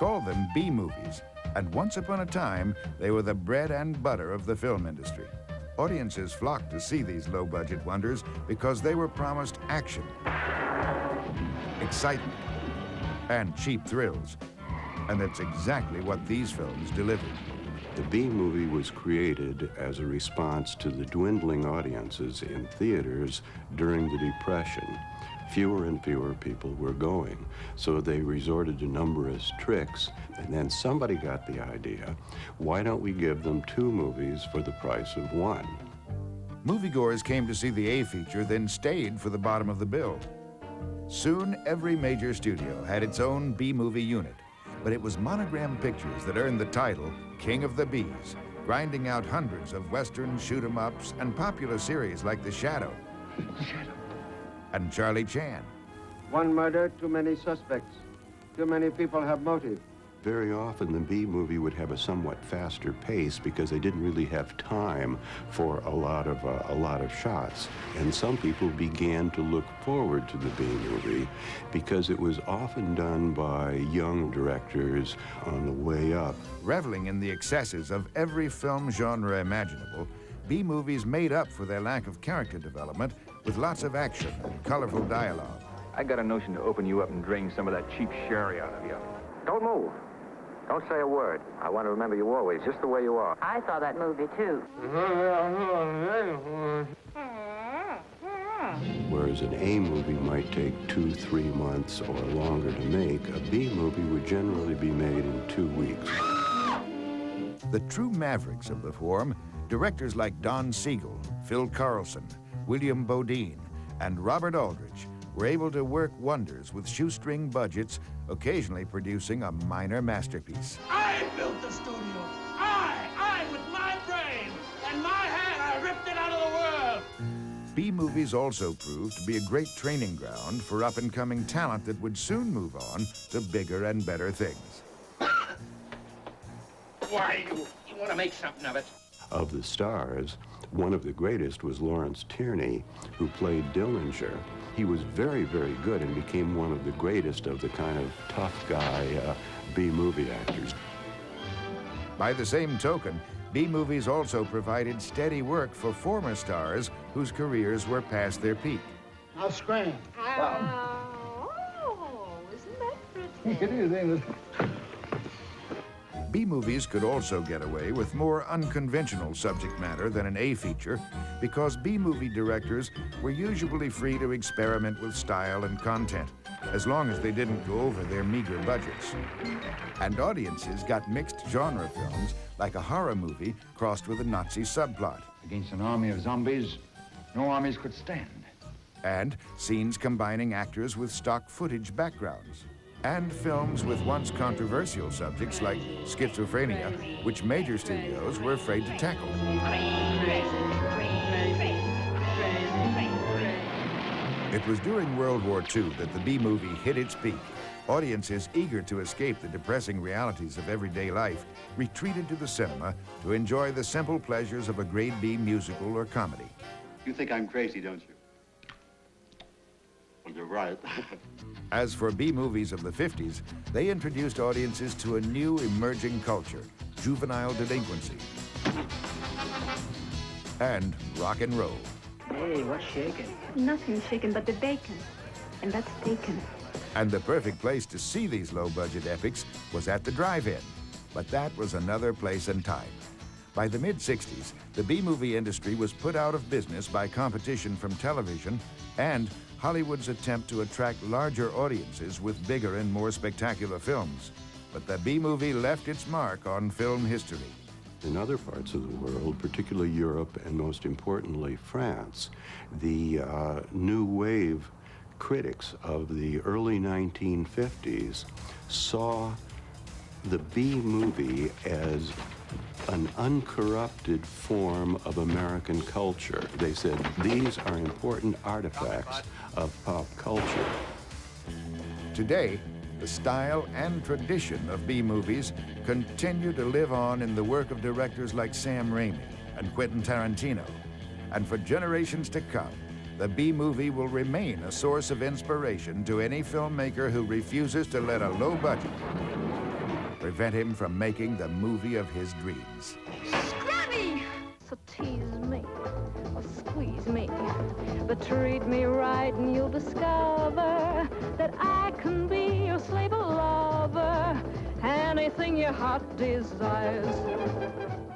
called them B-movies, and once upon a time, they were the bread and butter of the film industry. Audiences flocked to see these low-budget wonders because they were promised action, excitement, and cheap thrills. And that's exactly what these films delivered. The B-movie was created as a response to the dwindling audiences in theaters during the Depression. Fewer and fewer people were going, so they resorted to numberless tricks, and then somebody got the idea, why don't we give them 2 movies for the price of 1? Moviegoers came to see the A-feature, then stayed for the bottom of the bill. Soon, every major studio had its own B-movie unit, but it was Monogram Pictures that earned the title King of the B's, grinding out hundreds of Western shoot-'em-ups and popular series like The Shadow and Charlie Chan. One murder, too many suspects. Too many people have motive. Very often the B-movie would have a somewhat faster pace because they didn't really have time for a lot of shots. And some people began to look forward to the B-movie because it was often done by young directors on the way up. Reveling in the excesses of every film genre imaginable, B-movies made up for their lack of character development with lots of action and colorful dialogue. I got a notion to open you up and drain some of that cheap sherry out of you. Don't move. Don't say a word. I want to remember you always, just the way you are. I saw that movie, too. Whereas an A movie might take 2-3 months or longer to make, a B movie would generally be made in 2 weeks. The true mavericks of the form, directors like Don Siegel, Phil Carlson, William Bodine, and Robert Aldrich, were able to work wonders with shoestring budgets, occasionally producing a minor masterpiece. I built the studio. I, with my brain and my hand, I ripped it out of the world. B-movies also proved to be a great training ground for up-and-coming talent that would soon move on to bigger and better things. Why, you want to make something of it? Of the stars, one of the greatest was Lawrence Tierney, who played Dillinger. He was very, very good and became one of the greatest of the kind of tough guy B-movie actors. By the same token, B-movies also provided steady work for former stars whose careers were past their peak. I'll scram. Oh, isn't that pretty? It is, ain't it? B-movies could also get away with more unconventional subject matter than an A-feature because B-movie directors were usually free to experiment with style and content, as long as they didn't go over their meager budgets. And audiences got mixed genre films like a horror movie crossed with a Nazi subplot. Against an army of zombies, no armies could stand. And scenes combining actors with stock footage backgrounds. And films with once controversial subjects like schizophrenia, which major studios were afraid to tackle. It was during World War II that the B-movie hit its peak. Audiences eager to escape the depressing realities of everyday life retreated to the cinema to enjoy the simple pleasures of a grade B musical or comedy. You think I'm crazy, don't you? Well, you're right. As for B-movies of the 50s, they introduced audiences to a new emerging culture, juvenile delinquency, and rock and roll. Hey, what's shaking? Nothing's shaking but the bacon, and that's taken. And the perfect place to see these low-budget epics was at the drive-in, but that was another place and time. By the mid-60s, the B-movie industry was put out of business by competition from television and Hollywood's attempt to attract larger audiences with bigger and more spectacular films. But the B-movie left its mark on film history. In other parts of the world, particularly Europe and most importantly France, the new wave critics of the early 1950s saw the B-movie as an uncorrupted form of American culture. They said, these are important artifacts of pop culture. Today, the style and tradition of B-movies continue to live on in the work of directors like Sam Raimi and Quentin Tarantino. And for generations to come, the B-movie will remain a source of inspiration to any filmmaker who refuses to let a low budget prevent him from making the movie of his dreams. Scrubby! So tease me, or squeeze me, but treat me right and you'll discover that I can be your slave or lover, anything your heart desires.